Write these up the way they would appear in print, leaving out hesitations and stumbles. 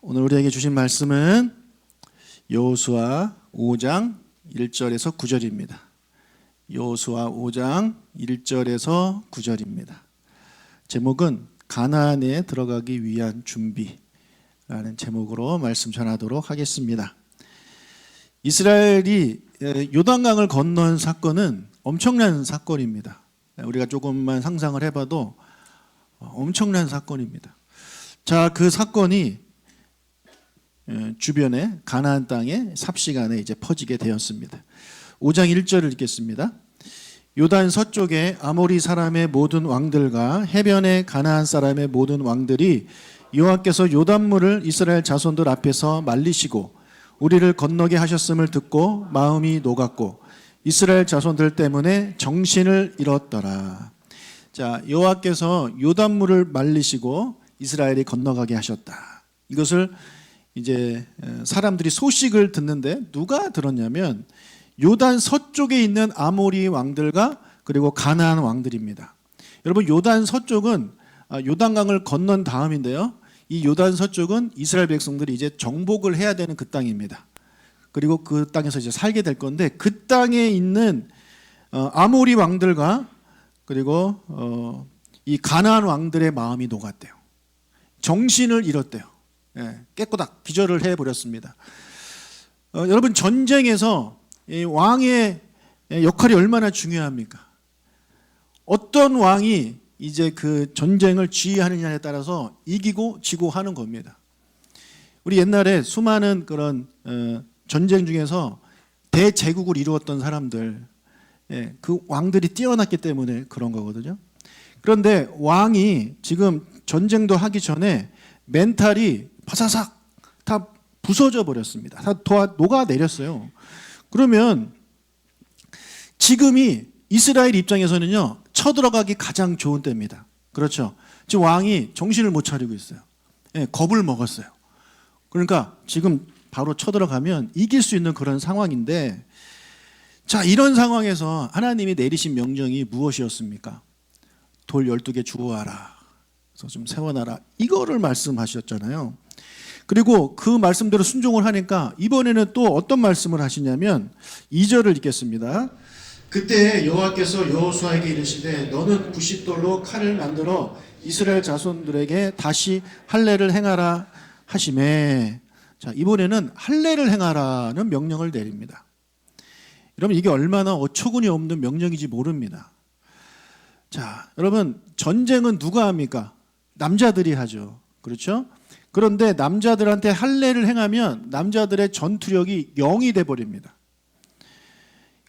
오늘 우리에게 주신 말씀은 여호수아 5장 1절에서 9절입니다. 여호수아 5장 1절에서 9절입니다. 제목은 가나안에 들어가기 위한 준비라는 제목으로 말씀 전하도록 하겠습니다. 이스라엘이 요단강을 건넌 사건은 엄청난 사건입니다. 우리가 조금만 상상을 해봐도 엄청난 사건입니다. 자, 그 사건이 주변에 가나안 땅에 삽시간에 이제 퍼지게 되었습니다. 5장 1절을 읽겠습니다. 요단 서쪽에 아모리 사람의 모든 왕들과 해변의 가나안 사람의 모든 왕들이 여호와께서 요단물을 이스라엘 자손들 앞에서 말리시고 우리를 건너게 하셨음을 듣고 마음이 녹았고 이스라엘 자손들 때문에 정신을 잃었더라. 자, 여호와께서 요단물을 말리시고 이스라엘이 건너가게 하셨다. 이것을 이제 사람들이 소식을 듣는데 누가 들었냐면 요단 서쪽에 있는 아모리 왕들과 그리고 가나안 왕들입니다. 여러분, 요단 서쪽은 요단강을 건넌 다음인데요. 이 요단 서쪽은 이스라엘 백성들이 이제 정복을 해야 되는 그 땅입니다. 그리고 그 땅에서 이제 살게 될 건데 그 땅에 있는 아모리 왕들과 그리고 이 가나안 왕들의 마음이 녹았대요. 정신을 잃었대요. 깨꼬닥 기절을 해버렸습니다. 여러분, 전쟁에서 이 왕의 역할이 얼마나 중요합니까? 어떤 왕이 이제 그 전쟁을 지휘하느냐에 따라서 이기고 지고 하는 겁니다. 우리 옛날에 수많은 그런 전쟁 중에서 대제국을 이루었던 사람들, 그 왕들이 뛰어났기 때문에 그런 거거든요. 그런데 왕이 지금 전쟁도 하기 전에 멘탈이 바사삭 다 부서져 버렸습니다. 다 녹아내렸어요. 그러면 지금이 이스라엘 입장에서는요, 쳐들어가기 가장 좋은 때입니다. 그렇죠? 지금 왕이 정신을 못 차리고 있어요. 겁을 먹었어요. 그러니까 지금 바로 쳐들어가면 이길 수 있는 그런 상황인데, 자, 이런 상황에서 하나님이 내리신 명령이 무엇이었습니까? 돌 12개 주워와라. 그래서 좀 세워놔라. 이거를 말씀하셨잖아요. 그리고 그 말씀대로 순종을 하니까 이번에는 또 어떤 말씀을 하시냐면 2절을 읽겠습니다. 그때 여호와께서 여호수아에게 이르시되 너는 부싯돌로 칼을 만들어 이스라엘 자손들에게 다시 할례를 행하라 하시매. 자, 이번에는 할례를 행하라는 명령을 내립니다. 여러분, 이게 얼마나 어처구니 없는 명령인지 모릅니다. 자, 여러분, 전쟁은 누가 합니까? 남자들이 하죠. 그렇죠? 그런데 남자들한테 할례를 행하면 남자들의 전투력이 0이 돼버립니다.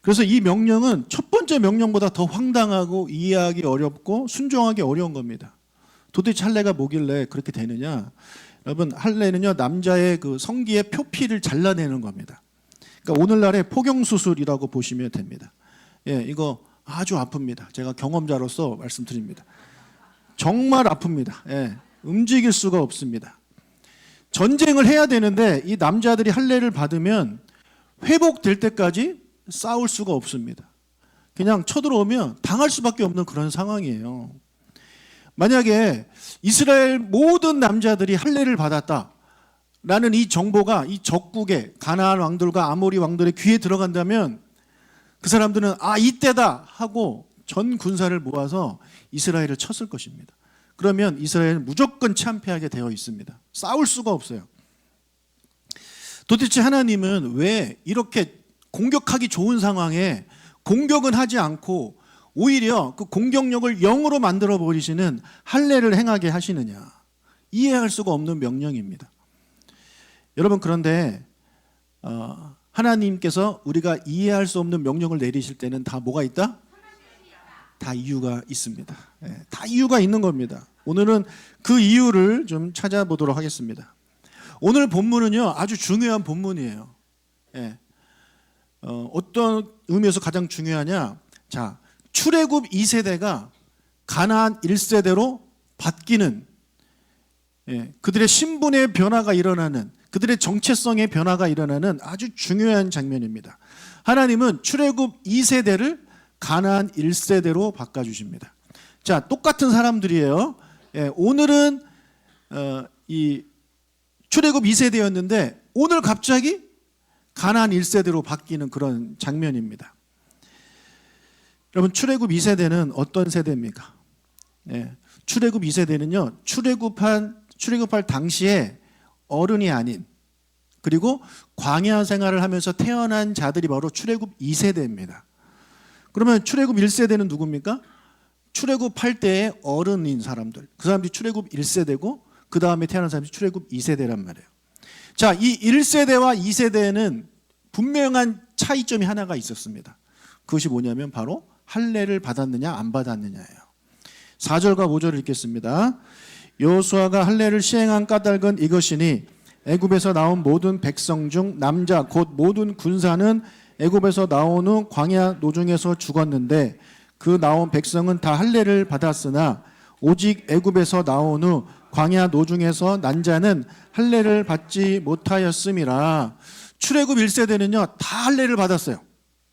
그래서 이 명령은 첫 번째 명령보다 더 황당하고 이해하기 어렵고 순종하기 어려운 겁니다. 도대체 할례가 뭐길래 그렇게 되느냐? 여러분, 할례는요, 남자의 그 성기의 표피를 잘라내는 겁니다. 그러니까 오늘날의 포경수술이라고 보시면 됩니다. 이거 아주 아픕니다. 제가 경험자로서 말씀드립니다. 정말 아픕니다. 움직일 수가 없습니다. 전쟁을 해야 되는데 이 남자들이 할례를 받으면 회복될 때까지 싸울 수가 없습니다. 그냥 쳐들어오면 당할 수밖에 없는 그런 상황이에요. 만약에 이스라엘 모든 남자들이 할례를 받았다라는 이 정보가 이 적국의 가나안 왕들과 아모리 왕들의 귀에 들어간다면 그 사람들은 이때다 하고 전 군사를 모아서 이스라엘을 쳤을 것입니다. 그러면 이스라엘은 무조건 참패하게 되어 있습니다. 싸울 수가 없어요. 도대체 하나님은 왜 이렇게 공격하기 좋은 상황에 공격은 하지 않고 오히려 그 공격력을 0으로 만들어 버리시는 할례를 행하게 하시느냐? 이해할 수가 없는 명령입니다. 여러분, 그런데 하나님께서 우리가 이해할 수 없는 명령을 내리실 때는 다 뭐가 있다? 다 이유가 있습니다. 다 이유가 있는 겁니다. 오늘은 그 이유를 좀 찾아보도록 하겠습니다. 오늘 본문은요, 아주 중요한 본문이에요. 어떤 의미에서 가장 중요하냐? 자, 출애굽 2세대가 가나안 1세대로 바뀌는, 그들의 신분의 변화가 일어나는, 그들의 정체성의 변화가 일어나는 아주 중요한 장면입니다. 하나님은 출애굽 2세대를 가나안 1세대로 바꿔주십니다. 자, 똑같은 사람들이에요. 오늘은 이 출애굽 2세대였는데 오늘 갑자기 가나안 1세대로 바뀌는 그런 장면입니다. 여러분, 출애굽 2세대는 어떤 세대입니까? 출애굽 2세대는요, 출애굽할 당시에 어른이 아닌, 그리고 광야 생활을 하면서 태어난 자들이 바로 출애굽 2세대입니다. 그러면 출애굽 1세대는 누굽니까? 출애굽할 때의 어른인 사람들, 그 사람들이 출애굽 1세대고 그 다음에 태어난 사람이 출애굽 2세대란 말이에요. 자, 이 1세대와 2세대는 분명한 차이점이 하나가 있었습니다. 그것이 뭐냐면 바로 할례를 받았느냐 안 받았느냐예요. 4절과 5절을 읽겠습니다. 여호수아가 할례를 시행한 까닭은 이것이니 애굽에서 나온 모든 백성 중 남자 곧 모든 군사는 애굽에서 나온 후 광야 노중에서 죽었는데 그 나온 백성은 다 할례를 받았으나 오직 애굽에서 나온 후 광야 노중에서 난 자는 할례를 받지 못하였음이라. 출애굽 1세대는요 다 할례를 받았어요.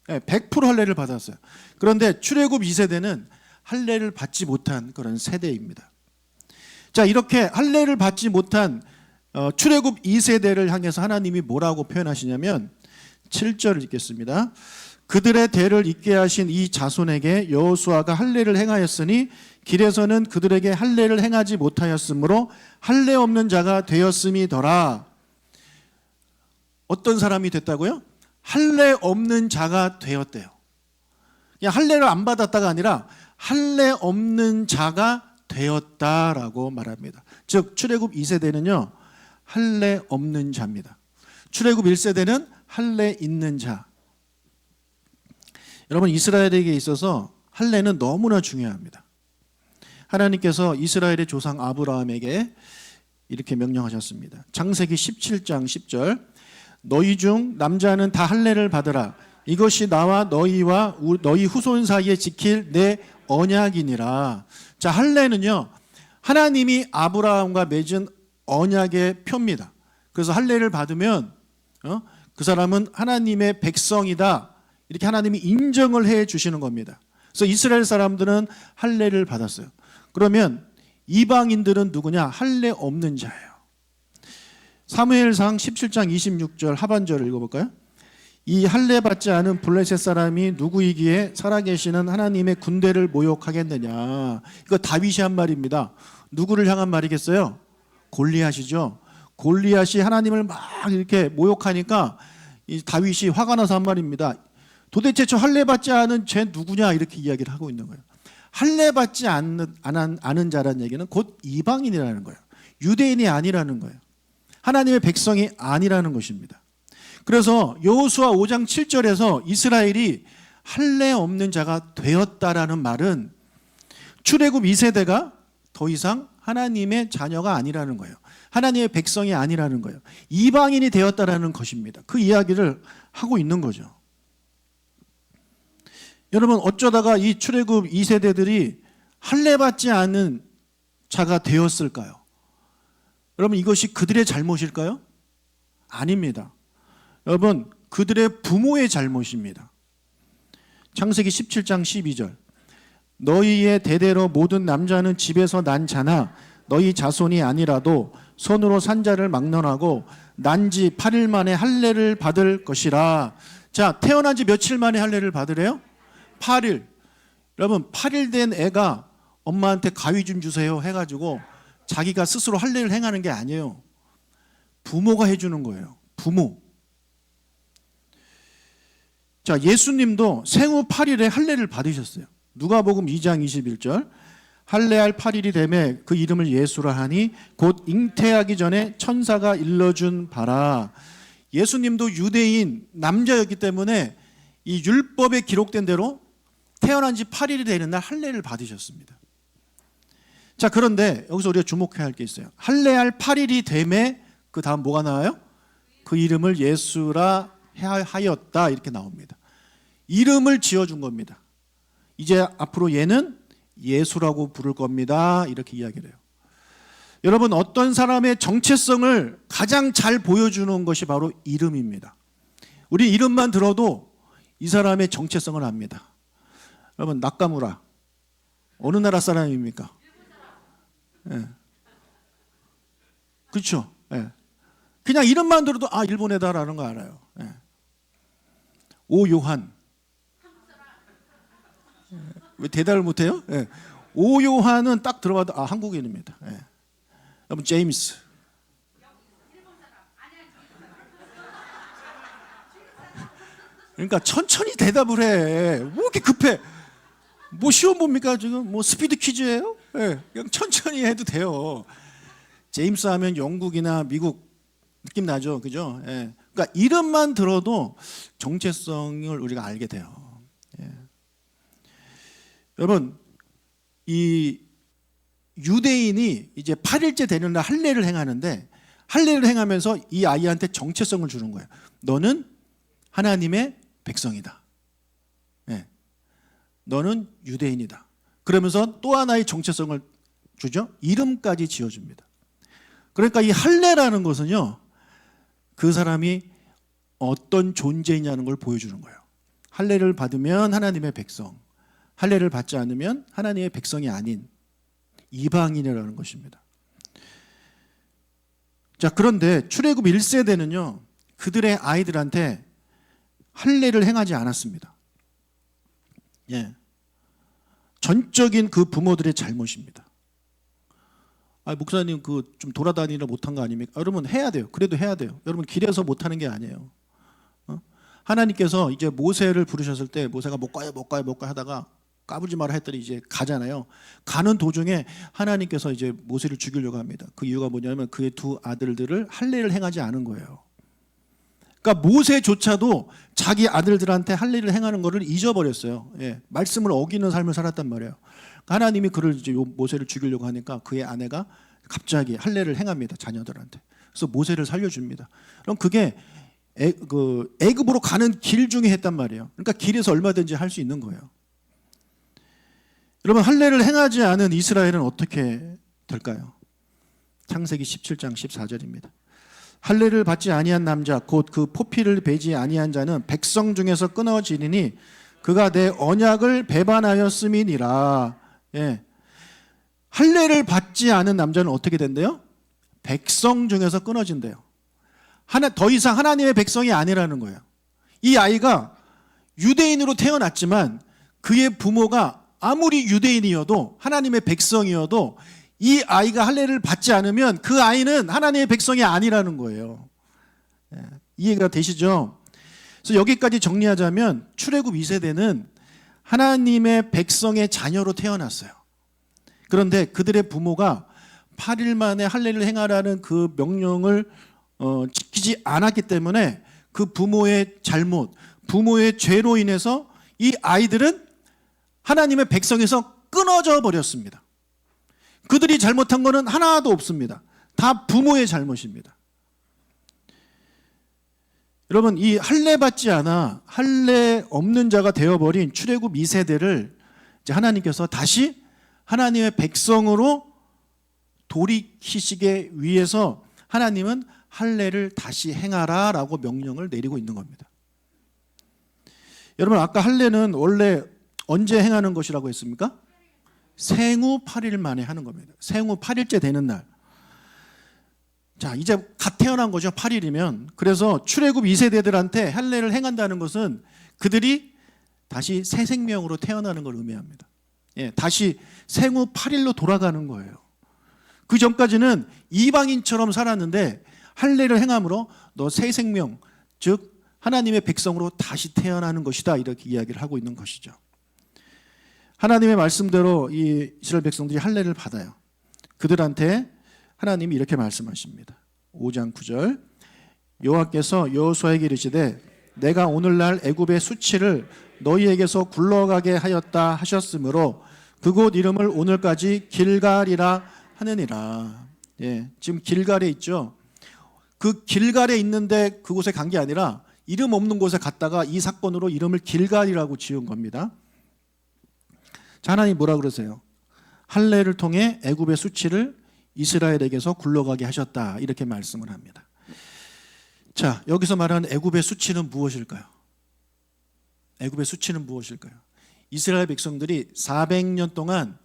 100% 할례를 받았어요. 그런데 출애굽 2세대는 할례를 받지 못한 그런 세대입니다. 자, 이렇게 할례를 받지 못한 출애굽 2세대를 향해서 하나님이 뭐라고 표현하시냐면 7절을 읽겠습니다. 그들의 대를 잇게 하신 이 자손에게 여호수아가 할례를 행하였으니 길에서는 그들에게 할례를 행하지 못하였으므로 할례 없는 자가 되었음이더라. 어떤 사람이 됐다고요? 할례 없는 자가 되었대요. 그냥 할례를 안 받았다가 아니라 할례 없는 자가 되었다라고 말합니다. 즉 출애굽 2세대는요 할례 없는 자입니다. 출애굽 1세대는 할례 있는 자. 여러분, 이스라엘에게 있어서 할례는 너무나 중요합니다. 하나님께서 이스라엘의 조상 아브라함에게 이렇게 명령하셨습니다. 창세기 17장 10절 너희 중 남자는 다 할례를 받으라. 이것이 나와 너희와 너희 후손 사이에 지킬 내 언약이니라. 자, 할례는요 하나님이 아브라함과 맺은 언약의 표입니다. 그래서 할례를 받으면 그 사람은 하나님의 백성이다 이렇게 하나님이 인정을 해 주시는 겁니다. 그래서 이스라엘 사람들은 할례를 받았어요. 그러면 이방인들은 누구냐? 할례 없는 자예요. 사무엘상 17장 26절 하반절을 읽어볼까요? 이 할례 받지 않은 블레셋 사람이 누구이기에 살아계시는 하나님의 군대를 모욕하겠느냐. 이거 다윗이 한 말입니다. 누구를 향한 말이겠어요? 골리앗이죠. 골리앗이 하나님을 막 이렇게 모욕하니까 이 다윗이 화가 나서 한 말입니다. 도대체 저 할례 받지 않은 쟤 누구냐 이렇게 이야기를 하고 있는 거예요. 할례 받지 않은 자라는 얘기는 곧 이방인이라는 거예요. 유대인이 아니라는 거예요. 하나님의 백성이 아니라는 것입니다. 그래서 여호수아 5장 7절에서 이스라엘이 할례 없는 자가 되었다라는 말은 출애굽 2세대가 더 이상 하나님의 자녀가 아니라는 거예요. 하나님의 백성이 아니라는 거예요. 이방인이 되었다라는 것입니다. 그 이야기를 하고 있는 거죠. 여러분, 어쩌다가 이 출애굽 2세대들이 할례 받지 않은 자가 되었을까요? 여러분, 이것이 그들의 잘못일까요? 아닙니다. 여러분, 그들의 부모의 잘못입니다. 창세기 17장 12절 너희의 대대로 모든 남자는 집에서 난 자나 너희 자손이 아니라도 손으로 산 자를 막론하고 난 지 8일 만에 할례를 받을 것이라. 자, 태어난 지 며칠 만에 할례를 받으래요? 8일. 여러분, 8일 된 애가 엄마한테 가위 좀 주세요 해가지고 자기가 스스로 할례를 행하는 게 아니에요. 부모가 해주는 거예요. 부모. 자, 예수님도 생후 8일에 할례를 받으셨어요. 누가복음 2장 21절 할례할 8일이 되매 그 이름을 예수라 하니 곧 잉태하기 전에 천사가 일러준 바라. 예수님도 유대인 남자였기 때문에 이 율법에 기록된 대로 태어난 지 8일이 되는 날 할례를 받으셨습니다. 자, 그런데 여기서 우리가 주목해야 할 게 있어요. 할례할 8일이 되매 그 다음 뭐가 나와요? 그 이름을 예수라 하였다 이렇게 나옵니다. 이름을 지어준 겁니다. 이제 앞으로 얘는 예수라고 부를 겁니다. 이렇게 이야기를 해요. 여러분, 어떤 사람의 정체성을 가장 잘 보여주는 것이 바로 이름입니다. 우리 이름만 들어도 이 사람의 정체성을 압니다. 여러분, 나카무라 어느 나라 사람입니까? 예. 그렇죠. 예. 그냥 이름만 들어도 아 일본 애다라는 거 알아요. 예. 오요한. 왜 대답을 못해요? 예. 오요한은 딱 들어봐도 아 한국인입니다. 예. 여러분 제임스. 그러니까 천천히 대답을 해. 뭐 이렇게 급해? 뭐 시험 봅니까 지금? 뭐 스피드 퀴즈예요? 예. 그냥 천천히 해도 돼요. 제임스 하면 영국이나 미국 느낌 나죠, 그죠? 예. 그러니까 이름만 들어도 정체성을 우리가 알게 돼요. 예. 여러분, 이 유대인이 이제 8일째 되는 날 할례를 행하는데 할례를 행하면서 이 아이한테 정체성을 주는 거예요. 너는 하나님의 백성이다. 예. 너는 유대인이다. 그러면서 또 하나의 정체성을 주죠. 이름까지 지어줍니다. 그러니까 이 할례라는 것은요, 그 사람이 어떤 존재이냐는 걸 보여주는 거예요. 할례를 받으면 하나님의 백성, 할례를 받지 않으면 하나님의 백성이 아닌 이방인이라는 것입니다. 자, 그런데 출애굽 1세대는요, 그들의 아이들한테 할례를 행하지 않았습니다. 예. 전적인 그 부모들의 잘못입니다. 아, 목사님 그 좀 돌아다니라 못한 거 아닙니까? 여러분 해야 돼요. 그래도 해야 돼요. 여러분 길에서 못하는 게 아니에요. 하나님께서 이제 모세를 부르셨을 때 모세가 못 가요 하다가 까불지 마라 했더니 이제 가잖아요. 가는 도중에 하나님께서 이제 모세를 죽이려고 합니다. 그 이유가 뭐냐면 그의 두 아들들을 할례를 행하지 않은 거예요. 그러니까 모세조차도 자기 아들들한테 할례를 행하는 것을 잊어버렸어요. 예, 말씀을 어기는 삶을 살았단 말이에요. 하나님이 그를 이제 모세를 죽이려고 하니까 그의 아내가 갑자기 할례를 행합니다. 자녀들한테. 그래서 모세를 살려줍니다. 그럼 그게 애굽으로 가는 길 중에 했단 말이에요. 그러니까 길에서 얼마든지 할 수 있는 거예요. 여러분 할례를 행하지 않은 이스라엘은 어떻게 될까요? 창세기 17장 14절입니다. 할례를 받지 아니한 남자 곧 그 포피를 베지 아니한 자는 백성 중에서 끊어지리니 그가 내 언약을 배반하였음이니라. 예. 할례를 받지 않은 남자는 어떻게 된대요? 백성 중에서 끊어진대요. 더 이상 하나님의 백성이 아니라는 거예요. 이 아이가 유대인으로 태어났지만 그의 부모가 아무리 유대인이어도 하나님의 백성이어도 이 아이가 할례를 받지 않으면 그 아이는 하나님의 백성이 아니라는 거예요. 예. 이해가 되시죠? 그래서 여기까지 정리하자면 출애굽 2세대는 하나님의 백성의 자녀로 태어났어요. 그런데 그들의 부모가 8일 만에 할례를 행하라는 그 명령을 지키지 않았기 때문에 그 부모의 잘못, 부모의 죄로 인해서 이 아이들은 하나님의 백성에서 끊어져 버렸습니다. 그들이 잘못한 것은 하나도 없습니다. 다 부모의 잘못입니다. 여러분 이 할례 받지 않아 할례 없는 자가 되어버린 출애굽 2세대를 이제 하나님께서 다시 하나님의 백성으로 돌이키시기 위해서 하나님은 할례를 다시 행하라 라고 명령을 내리고 있는 겁니다. 여러분 아까 할례는 원래 언제 행하는 것이라고 했습니까? 생후 8일 만에 하는 겁니다. 생후 8일째 되는 날. 자, 이제 갓 태어난 거죠. 8일이면. 그래서 출애굽 2세대들한테 할례를 행한다는 것은 그들이 다시 새 생명으로 태어나는 걸 의미합니다. 예, 다시 생후 8일로 돌아가는 거예요. 그 전까지는 이방인처럼 살았는데 할례를 행함으로 너 새 생명, 즉 하나님의 백성으로 다시 태어나는 것이다. 이렇게 이야기를 하고 있는 것이죠. 하나님의 말씀대로 이 이스라엘 백성들이 할례를 받아요. 그들한테 하나님이 이렇게 말씀하십니다. 5장 9절 여호와께서 여호수아에게 이르시되 내가 오늘날 애굽의 수치를 너희에게서 굴러가게 하였다 하셨으므로 그곳 이름을 오늘까지 길갈이라 하느니라. 예, 지금 길갈에 있죠. 그 길갈에 있는데 그곳에 간 게 아니라 이름 없는 곳에 갔다가 이 사건으로 이름을 길갈이라고 지은 겁니다. 자, 하나님 뭐라 그러세요? 할례를 통해 애굽의 수치를 이스라엘에게서 굴러가게 하셨다 이렇게 말씀을 합니다. 자, 여기서 말하는 애굽의 수치는 무엇일까요? 애굽의 수치는 무엇일까요? 이스라엘 백성들이 400년 동안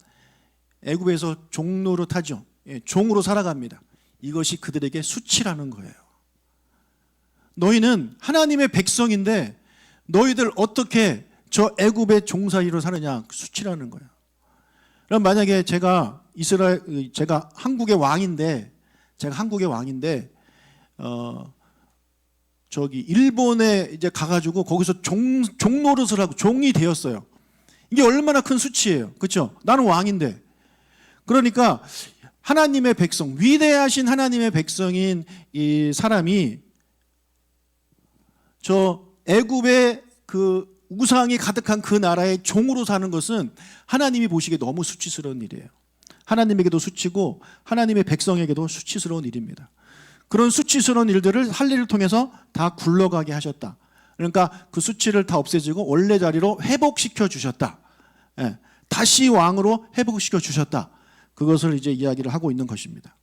애굽에서 종노릇하죠. 예, 종으로 살아갑니다. 이것이 그들에게 수치라는 거예요. 너희는 하나님의 백성인데 너희들 어떻게 저 애굽의 종살이로 사느냐, 수치라는 거예요. 그럼 만약에 제가 한국의 왕인데, 저기 일본에 이제 가가지고 거기서 종 노릇을 하고 종이 되었어요. 이게 얼마나 큰 수치예요, 그렇죠? 나는 왕인데. 그러니까 하나님의 백성, 위대하신 하나님의 백성인 이 사람이 저 애굽의 그 우상이 가득한 그 나라의 종으로 사는 것은 하나님이 보시기에 너무 수치스러운 일이에요. 하나님에게도 수치고 하나님의 백성에게도 수치스러운 일입니다. 그런 수치스러운 일들을 할례를 통해서 다 굴러가게 하셨다. 그러니까 그 수치를 다 없애지고 원래 자리로 회복시켜 주셨다. 예, 다시 왕으로 회복시켜 주셨다. 그것을 이제 이야기를 하고 있는 것입니다.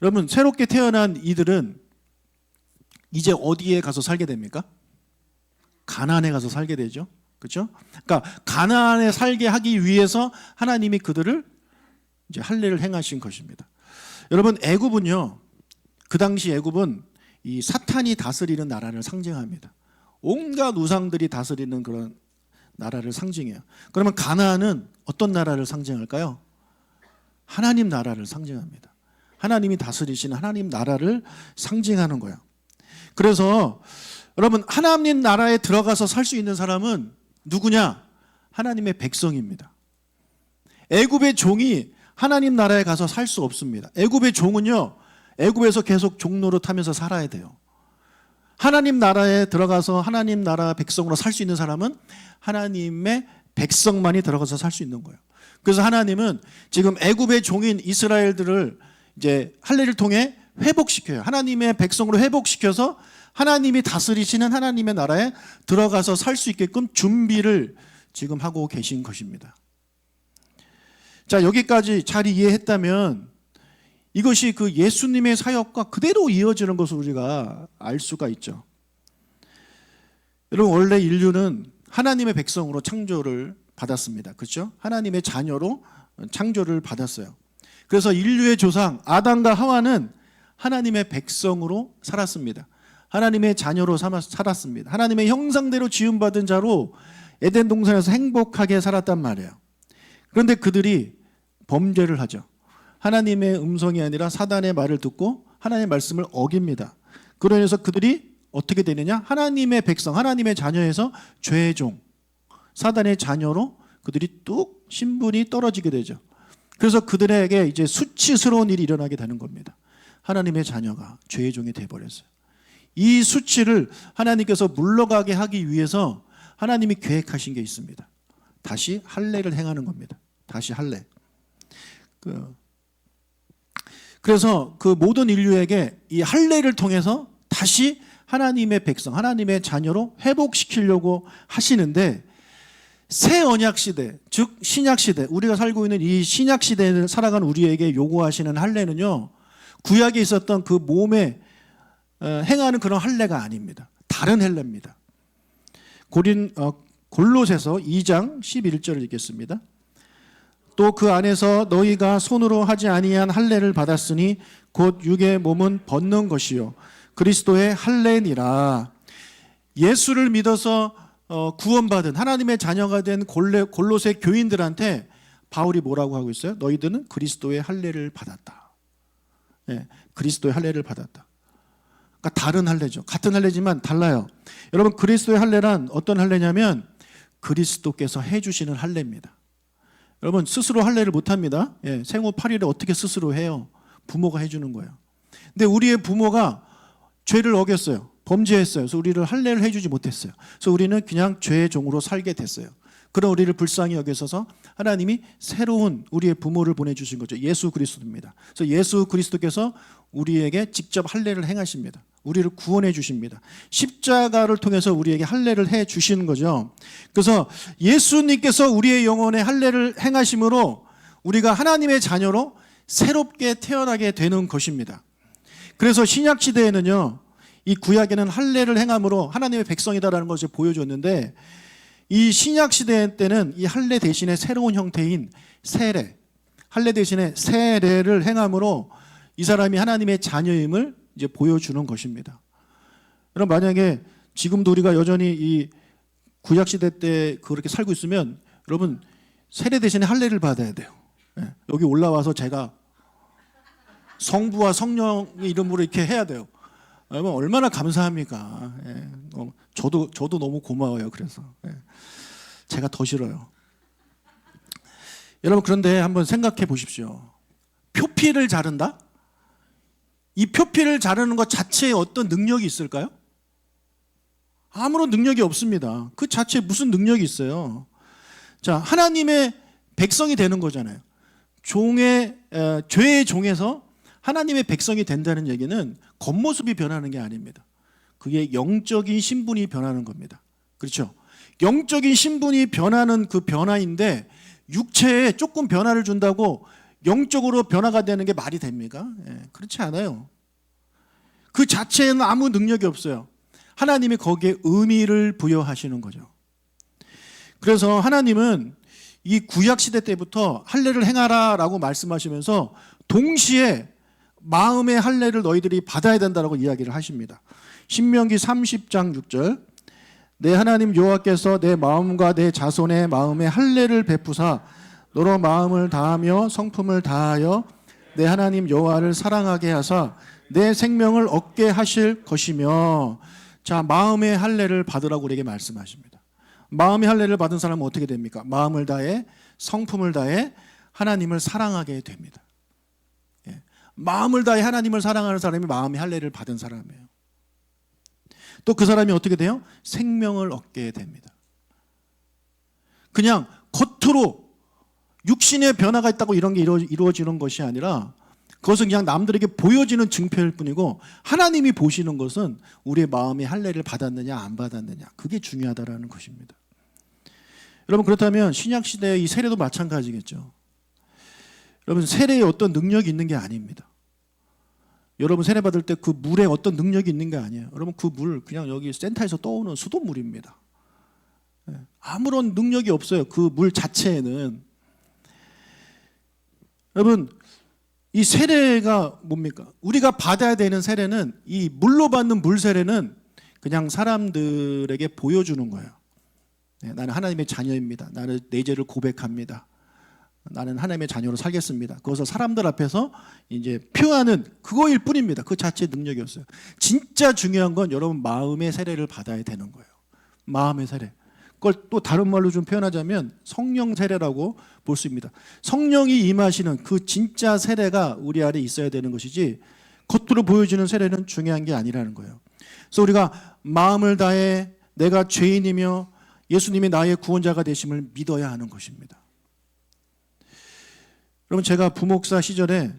여러분, 새롭게 태어난 이들은 이제 어디에 가서 살게 됩니까? 가나안에 가서 살게 되죠. 그렇죠? 그러니까 가나안에 살게 하기 위해서 하나님이 그들을 이제 할례를 행하신 것입니다. 여러분, 애굽은요, 그 당시 애굽은 이 사탄이 다스리는 나라를 상징합니다. 온갖 우상들이 다스리는 그런 나라를 상징해요. 그러면 가나안은 어떤 나라를 상징할까요? 하나님 나라를 상징합니다. 하나님이 다스리시는 하나님 나라를 상징하는 거예요. 그래서 여러분, 하나님 나라에 들어가서 살 수 있는 사람은 누구냐? 하나님의 백성입니다. 애굽의 종이 하나님 나라에 가서 살 수 없습니다. 애굽의 종은요, 애굽에서 계속 종노릇하면서 살아야 돼요. 하나님 나라에 들어가서 하나님 나라 백성으로 살 수 있는 사람은 하나님의 백성만이 들어가서 살 수 있는 거예요. 그래서 하나님은 지금 애굽의 종인 이스라엘들을 이제 할례를 통해 회복시켜요. 하나님의 백성으로 회복시켜서 하나님이 다스리시는 하나님의 나라에 들어가서 살 수 있게끔 준비를 지금 하고 계신 것입니다. 자, 여기까지 잘 이해했다면 이것이 그 예수님의 사역과 그대로 이어지는 것을 우리가 알 수가 있죠. 여러분, 원래 인류는 하나님의 백성으로 창조를 받았습니다. 그렇죠? 하나님의 자녀로 창조를 받았어요. 그래서 인류의 조상 아담과 하와는 하나님의 백성으로 살았습니다. 하나님의 자녀로 살았습니다. 하나님의 형상대로 지음받은 자로 에덴 동산에서 행복하게 살았단 말이에요. 그런데 그들이 범죄를 하죠. 하나님의 음성이 아니라 사단의 말을 듣고 하나님의 말씀을 어깁니다. 그러면서 그들이 어떻게 되느냐? 하나님의 백성, 하나님의 자녀에서 죄의 종, 사단의 자녀로 그들이 뚝 신분이 떨어지게 되죠. 그래서 그들에게 이제 수치스러운 일이 일어나게 되는 겁니다. 하나님의 자녀가 죄의 종이 되어버렸어요. 이 수치를 하나님께서 물러가게 하기 위해서 하나님이 계획하신 게 있습니다. 다시 할례를 행하는 겁니다. 다시 할례. 그래서 그 모든 인류에게 이 할례를 통해서 다시 하나님의 백성, 하나님의 자녀로 회복시키려고 하시는데, 새 언약 시대, 즉 신약 시대, 우리가 살고 있는 이 신약 시대에 살아간 우리에게 요구하시는 할례는요, 구약에 있었던 그 몸에 행하는 그런 할례가 아닙니다. 다른 할례입니다. 골로새서 2장 11절을 읽겠습니다. 또 그 안에서 너희가 손으로 하지 아니한 할례를 받았으니 곧 육의 몸은 벗는 것이요 그리스도의 할례니라. 예수를 믿어서 구원받은 하나님의 자녀가 된 골로새 교인들한테 바울이 뭐라고 하고 있어요? 너희들은 그리스도의 할례를 받았다. 네, 그리스도의 할례를 받았다. 그러니까 다른 할례죠. 같은 할례지만 달라요. 여러분, 그리스도의 할례란 어떤 할례냐면 그리스도께서 해주시는 할례입니다. 여러분, 스스로 할례를 못합니다. 예, 생후 8일에 어떻게 스스로 해요? 부모가 해주는 거예요. 근데 우리의 부모가 죄를 어겼어요. 범죄했어요. 그래서 우리를 할례를 해주지 못했어요. 그래서 우리는 그냥 죄의 종으로 살게 됐어요. 그런 우리를 불쌍히 여기셔서 하나님이 새로운 우리의 부모를 보내주신 거죠. 예수 그리스도입니다. 그래서 예수 그리스도께서 우리에게 직접 할례를 행하십니다. 우리를 구원해 주십니다. 십자가를 통해서 우리에게 할례를 해 주시는 거죠. 그래서 예수님께서 우리의 영혼에 할례를 행하심으로 우리가 하나님의 자녀로 새롭게 태어나게 되는 것입니다. 그래서 신약 시대에는요, 이 구약에는 할례를 행함으로 하나님의 백성이다라는 것을 보여줬는데, 이 신약 시대 때는 이 할례 대신에 새로운 형태인 세례, 할례 대신에 세례를 행함으로 이 사람이 하나님의 자녀임을 이제 보여주는 것입니다. 여러분, 만약에 지금도 우리가 여전히 이 구약 시대 때 그렇게 살고 있으면 여러분 세례 대신에 할례를 받아야 돼요. 예, 여기 올라와서 제가 성부와 성령의 이름으로 이렇게 해야 돼요. 여러분 얼마나 감사합니까? 예, 저도 너무 고마워요. 그래서 제가 더 싫어요. 여러분, 그런데 한번 생각해 보십시오. 표피를 자른다? 이 표피를 자르는 것 자체에 어떤 능력이 있을까요? 아무런 능력이 없습니다. 그 자체에 무슨 능력이 있어요? 자, 하나님의 백성이 되는 거잖아요. 죄의 종에서 하나님의 백성이 된다는 얘기는 겉모습이 변하는 게 아닙니다. 그게 영적인 신분이 변하는 겁니다. 그렇죠? 영적인 신분이 변하는 그 변화인데 육체에 조금 변화를 준다고 영적으로 변화가 되는 게 말이 됩니까? 그렇지 않아요. 그 자체에는 아무 능력이 없어요. 하나님이 거기에 의미를 부여하시는 거죠. 그래서 하나님은 이 구약 시대 때부터 할례를 행하라라고 말씀하시면서 동시에 마음의 할례를 너희들이 받아야 된다라고 이야기를 하십니다. 신명기 30장 6절, 내 하나님 여호와께서 내 마음과 내 자손의 마음에 할례를 베푸사 너로 마음을 다하며 성품을 다하여 내 하나님 여호와를 사랑하게 하사 내 생명을 얻게 하실 것이며. 자, 마음의 할례를 받으라고 우리에게 말씀하십니다. 마음의 할례를 받은 사람은 어떻게 됩니까? 마음을 다해 성품을 다해 하나님을 사랑하게 됩니다. 마음을 다해 하나님을 사랑하는 사람이 마음의 할례를 받은 사람이에요. 또 그 사람이 어떻게 돼요? 생명을 얻게 됩니다. 그냥 겉으로 육신의 변화가 있다고 이런 게 이루어지는 것이 아니라 그것은 그냥 남들에게 보여지는 증표일 뿐이고 하나님이 보시는 것은 우리의 마음의 할례를 받았느냐 안 받았느냐, 그게 중요하다라는 것입니다. 여러분, 그렇다면 신약 시대의 이 세례도 마찬가지겠죠. 여러분, 세례에 어떤 능력이 있는 게 아닙니다. 여러분 세례 받을 때 그 물에 어떤 능력이 있는 게 아니에요. 여러분, 그 물 그냥 여기 센터에서 떠오는 수돗물입니다. 아무런 능력이 없어요. 그 물 자체에는. 여러분, 이 세례가 뭡니까? 우리가 받아야 되는 세례는, 이 물로 받는 물 세례는 그냥 사람들에게 보여주는 거예요. 나는 하나님의 자녀입니다. 나는 내 죄를 고백합니다. 나는 하나님의 자녀로 살겠습니다. 그것을 사람들 앞에서 이제 표하는 그거일 뿐입니다. 그 자체의 능력이 없어요. 진짜 중요한 건 여러분 마음의 세례를 받아야 되는 거예요. 마음의 세례. 그걸 또 다른 말로 좀 표현하자면 성령 세례라고 볼 수 있습니다. 성령이 임하시는 그 진짜 세례가 우리 안에 있어야 되는 것이지 겉으로 보여지는 세례는 중요한 게 아니라는 거예요. 그래서 우리가 마음을 다해 내가 죄인이며 예수님이 나의 구원자가 되심을 믿어야 하는 것입니다. 여러분, 제가 부목사 시절에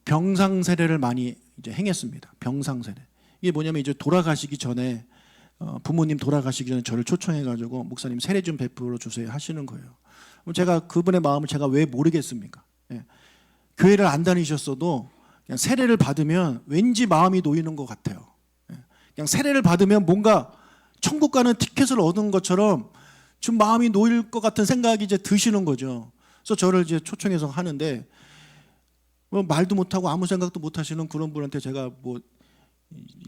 병상 세례를 많이 이제 행했습니다. 병상 세례. 이게 뭐냐면 이제 돌아가시기 전에 부모님 돌아가시기 전에 저를 초청해가지고 목사님 세례 좀 베풀어 주세요 하시는 거예요. 그럼 제가 그분의 마음을 제가 왜 모르겠습니까? 교회를 안 다니셨어도 그냥 세례를 받으면 왠지 마음이 놓이는 것 같아요. 그냥 세례를 받으면 뭔가 천국 가는 티켓을 얻은 것처럼 좀 마음이 놓일 것 같은 생각이 이제 드시는 거죠. 그래서 저를 이제 초청해서 하는데 뭐 말도 못하고 아무 생각도 못 하시는 그런 분한테 제가 뭐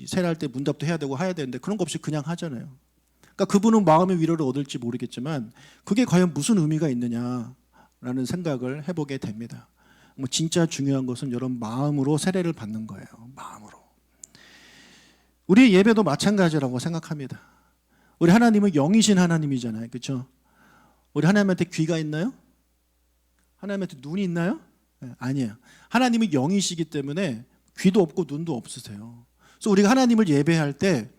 세례할 때 문답도 해야 되는데 그런 거 없이 그냥 하잖아요. 그러니까 그분은 마음의 위로를 얻을지 모르겠지만 그게 과연 무슨 의미가 있느냐라는 생각을 해보게 됩니다. 뭐 진짜 중요한 것은 여러분 마음으로 세례를 받는 거예요. 마음으로. 우리 예배도 마찬가지라고 생각합니다. 우리 하나님은 영이신 하나님이잖아요. 그렇죠? 우리 하나님한테 귀가 있나요? 하나님한테 눈이 있나요? 아니에요. 하나님은 영이시기 때문에 귀도 없고 눈도 없으세요. 그래서 우리가 하나님을 예배할 때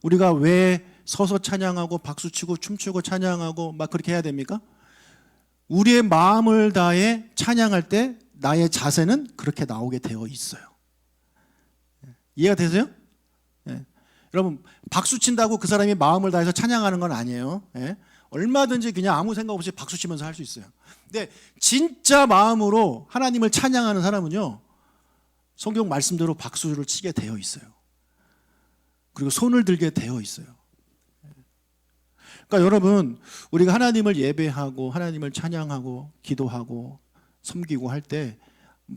우리가 왜 서서 찬양하고 박수치고 춤추고 찬양하고 막 그렇게 해야 됩니까? 우리의 마음을 다해 찬양할 때 나의 자세는 그렇게 나오게 되어 있어요. 이해가 되세요? 여러분, 박수 친다고 그 사람이 마음을 다해서 찬양하는 건 아니에요. 얼마든지 그냥 아무 생각 없이 박수 치면서 할 수 있어요. 근데 진짜 마음으로 하나님을 찬양하는 사람은요, 성경 말씀대로 박수를 치게 되어 있어요. 그리고 손을 들게 되어 있어요. 그러니까 여러분, 우리가 하나님을 예배하고 하나님을 찬양하고 기도하고 섬기고 할 때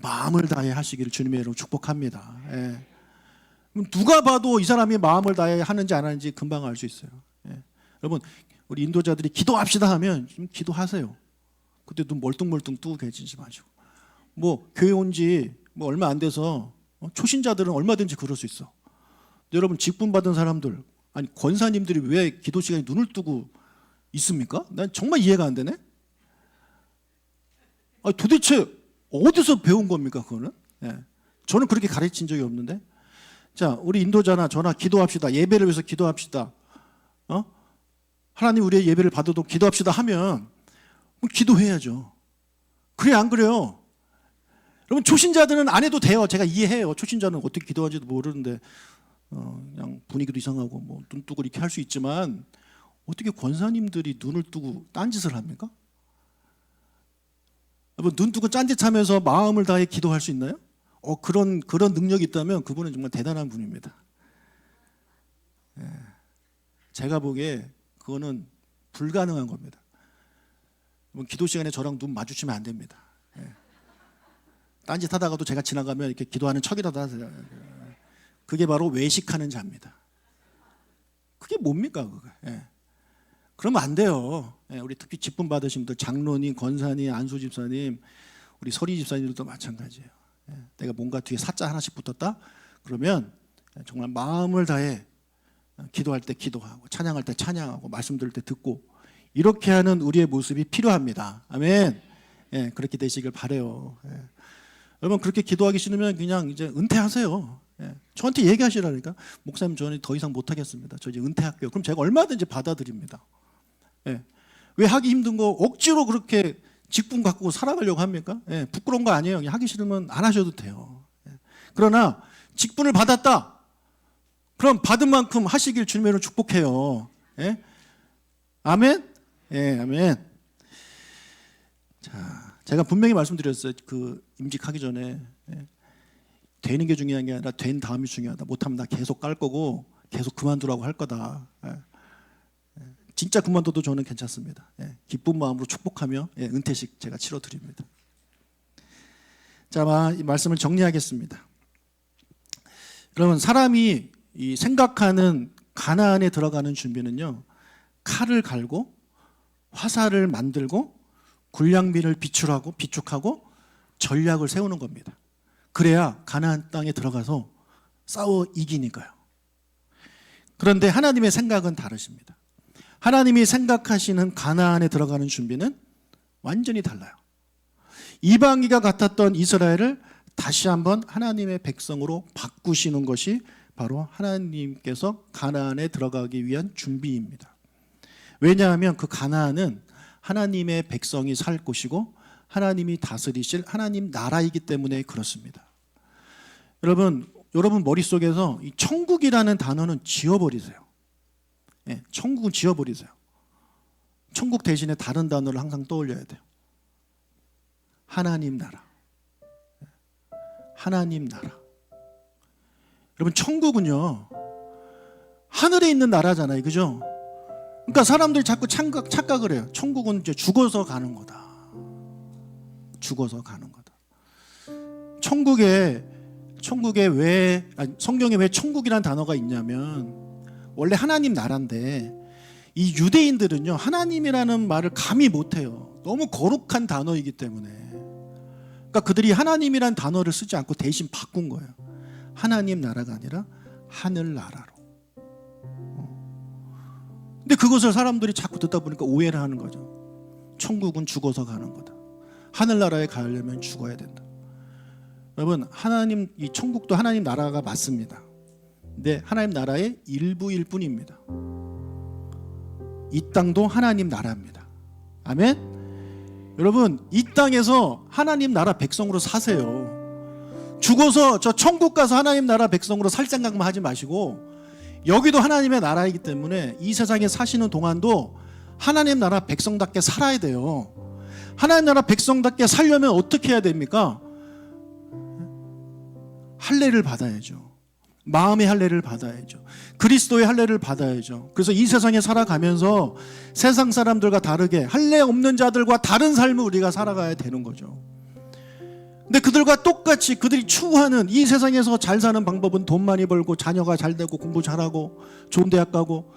마음을 다해 하시기를 주님의 이름으로 축복합니다. 예. 누가 봐도 이 사람이 마음을 다해 하는지 안 하는지 금방 알 수 있어요. 예. 여러분, 우리 인도자들이 기도합시다 하면 좀 기도하세요. 그때 눈 멀뚱멀뚱 뜨고 계시지 마시고. 뭐 교회 온 지 뭐 얼마 안 돼서 초신자들은 얼마든지 그럴 수 있어. 근데 여러분, 직분 받은 사람들, 아니 권사님들이 왜 기도 시간에 눈을 뜨고 있습니까? 난 정말 이해가 안 되네. 아니, 도대체 어디서 배운 겁니까 그거는? 예. 저는 그렇게 가르친 적이 없는데. 자, 우리 인도자나 저나 기도합시다. 예배를 위해서 기도합시다. 하나님 우리의 예배를 받아도 기도합시다 하면 기도해야죠. 그래 안 그래요? 여러분, 초신자들은 안 해도 돼요. 제가 이해해요. 초신자는 어떻게 기도하는지도 모르는데 그냥 분위기도 이상하고 뭐 눈 뜨고 이렇게 할 수 있지만 어떻게 권사님들이 눈을 뜨고 딴짓을 합니까? 여러분, 눈 뜨고 딴짓하면서 마음을 다해 기도할 수 있나요? 그런 능력이 있다면 그분은 정말 대단한 분입니다. 예. 제가 보기에 그거는 불가능한 겁니다. 기도 시간에 저랑 눈 마주치면 안 됩니다. 예. 딴짓하다가도 제가 지나가면 이렇게 기도하는 척이라도 하세요. 그게 바로 외식하는 자입니다. 그게 뭡니까 그거? 예. 그러면 안 돼요. 예. 우리 특히 직분 받으신 분들, 장로님, 권사님, 안수 집사님, 우리 서리 집사님들도 마찬가지예요. 예. 내가 뭔가 뒤에 사자 하나씩 붙었다? 그러면 정말 마음을 다해 기도할 때 기도하고 찬양할 때 찬양하고 말씀 들을 때 듣고 이렇게 하는 우리의 모습이 필요합니다. 아멘. 예, 그렇게 되시길 바라요. 예. 여러분, 그렇게 기도하기 싫으면 그냥 이제 은퇴하세요. 예. 저한테 얘기하시라니까. 목사님, 저는 더 이상 못하겠습니다. 저 이제 은퇴할게요. 그럼 제가 얼마든지 받아들입니다. 예. 왜 하기 힘든 거 억지로 그렇게 직분 갖고 살아가려고 합니까? 예. 부끄러운 거 아니에요. 하기 싫으면 안 하셔도 돼요. 예. 그러나 직분을 받았다. 그럼 받은 만큼 하시길 주님으로 축복해요. 예? 아멘? 예, 아멘. 자, 제가 분명히 말씀드렸어요. 그 임직하기 전에 되는 게 중요한 게 아니라 된 다음이 중요하다. 못하면 나 계속 깔 거고 계속 그만두라고 할 거다. 진짜 그만둬도 저는 괜찮습니다. 기쁜 마음으로 축복하며 은퇴식 제가 치러드립니다. 자, 이 말씀을 정리하겠습니다. 여러분, 사람이 이 생각하는 가나안에 들어가는 준비는요, 칼을 갈고 화살을 만들고 군량미를 비축하고 전략을 세우는 겁니다. 그래야 가나안 땅에 들어가서 싸워 이기니까요. 그런데 하나님의 생각은 다르십니다. 하나님이 생각하시는 가나안에 들어가는 준비는 완전히 달라요. 이방인과 같았던 이스라엘을 다시 한번 하나님의 백성으로 바꾸시는 것이 바로 하나님께서 가나안에 들어가기 위한 준비입니다. 왜냐하면 그 가나안은 하나님의 백성이 살 곳이고 하나님이 다스리실 하나님 나라이기 때문에 그렇습니다. 여러분 머릿속에서 이 천국이라는 단어는 지워버리세요. 천국은 지워버리세요. 천국 대신에 다른 단어를 항상 떠올려야 돼요. 하나님 나라. 하나님 나라. 여러분, 천국은요, 하늘에 있는 나라잖아요. 그죠? 그러니까 사람들이 자꾸 착각을 해요. 천국은 이제 죽어서 가는 거다. 죽어서 가는 거다. 성경에 왜 천국이라는 단어가 있냐면, 원래 하나님 나라인데 이 유대인들은요, 하나님이라는 말을 감히 못해요. 너무 거룩한 단어이기 때문에. 그러니까 그들이 하나님이라는 단어를 쓰지 않고 대신 바꾼 거예요. 하나님 나라가 아니라 하늘 나라로. 근데 그것을 사람들이 자꾸 듣다 보니까 오해를 하는 거죠. 천국은 죽어서 가는 거다. 하늘나라에 가려면 죽어야 된다. 여러분, 이 천국도 하나님 나라가 맞습니다. 근데 하나님 나라의 일부일 뿐입니다. 이 땅도 하나님 나라입니다. 아멘? 여러분, 이 땅에서 하나님 나라 백성으로 사세요. 죽어서 저 천국 가서 하나님 나라 백성으로 살 생각만 하지 마시고, 여기도 하나님의 나라이기 때문에 이 세상에 사시는 동안도 하나님 나라 백성답게 살아야 돼요. 하나님 나라 백성답게 살려면 어떻게 해야 됩니까? 할례를 받아야죠. 마음의 할례를 받아야죠. 그리스도의 할례를 받아야죠. 그래서 이 세상에 살아가면서 세상 사람들과 다르게 할례 없는 자들과 다른 삶을 우리가 살아가야 되는 거죠. 근데 그들과 똑같이 그들이 추구하는 이 세상에서 잘 사는 방법은 돈 많이 벌고 자녀가 잘 되고 공부 잘하고 좋은 대학 가고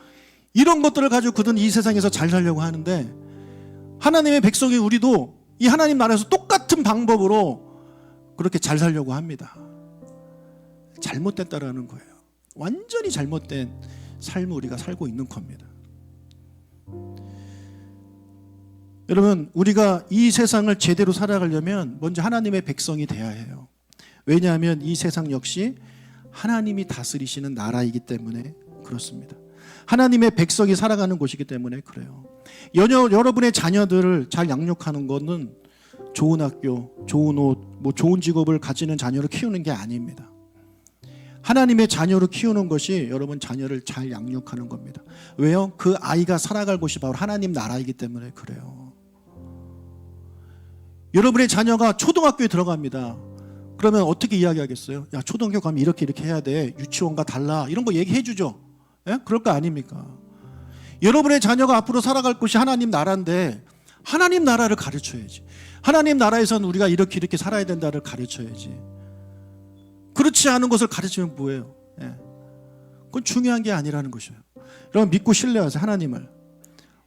이런 것들을 가지고 그들은 이 세상에서 잘 살려고 하는데, 하나님의 백성이 우리도 이 하나님 나라에서 똑같은 방법으로 그렇게 잘 살려고 합니다. 잘못됐다라는 거예요. 완전히 잘못된 삶을 우리가 살고 있는 겁니다. 여러분, 우리가 이 세상을 제대로 살아가려면 먼저 하나님의 백성이 돼야 해요. 왜냐하면 이 세상 역시 하나님이 다스리시는 나라이기 때문에 그렇습니다. 하나님의 백성이 살아가는 곳이기 때문에 그래요. 여러분의 자녀들을 잘 양육하는 것은 좋은 학교, 좋은 옷, 좋은 직업을 가지는 자녀를 키우는 게 아닙니다. 하나님의 자녀를 키우는 것이 여러분 자녀를 잘 양육하는 겁니다. 왜요? 그 아이가 살아갈 곳이 바로 하나님 나라이기 때문에 그래요. 여러분의 자녀가 초등학교에 들어갑니다. 그러면 어떻게 이야기하겠어요? 야, 초등학교 가면 이렇게 해야 돼. 유치원과 달라. 이런 거 얘기해 주죠. 예? 그럴 거 아닙니까? 여러분의 자녀가 앞으로 살아갈 곳이 하나님 나라인데 하나님 나라를 가르쳐야지. 하나님 나라에서는 우리가 이렇게 살아야 된다를 가르쳐야지. 그렇지 않은 것을 가르치면 뭐예요? 예. 그건 중요한 게 아니라는 것이에요. 여러분, 믿고 신뢰하세요. 하나님을.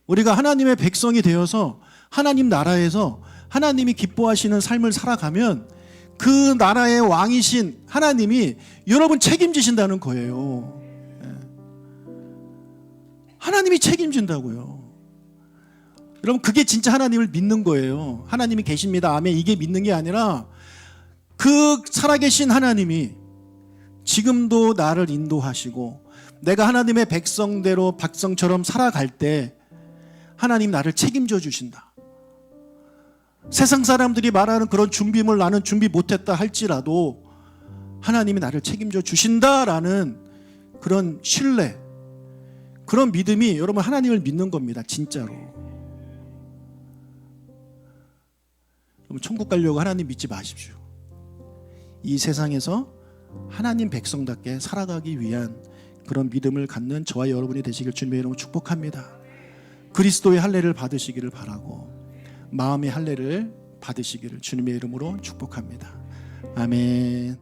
우리가 하나님의 백성이 되어서 하나님 나라에서 하나님이 기뻐하시는 삶을 살아가면 그 나라의 왕이신 하나님이 여러분 책임지신다는 거예요. 예. 하나님이 책임진다고요. 여러분, 그게 진짜 하나님을 믿는 거예요. 하나님이 계십니다. 아멘. 이게 믿는 게 아니라 그 살아계신 하나님이 지금도 나를 인도하시고 내가 하나님의 백성처럼 살아갈 때 하나님 나를 책임져 주신다. 세상 사람들이 말하는 그런 준비물 나는 준비 못했다 할지라도 하나님이 나를 책임져 주신다라는 그런 신뢰, 그런 믿음이 여러분 하나님을 믿는 겁니다. 진짜로. 여러분, 천국 가려고 하나님 믿지 마십시오. 이 세상에서 하나님 백성답게 살아가기 위한 그런 믿음을 갖는 저와 여러분이 되시길 주님의 이름으로 축복합니다. 그리스도의 할례를 받으시기를 바라고 마음의 할례를 받으시기를 주님의 이름으로 축복합니다. 아멘.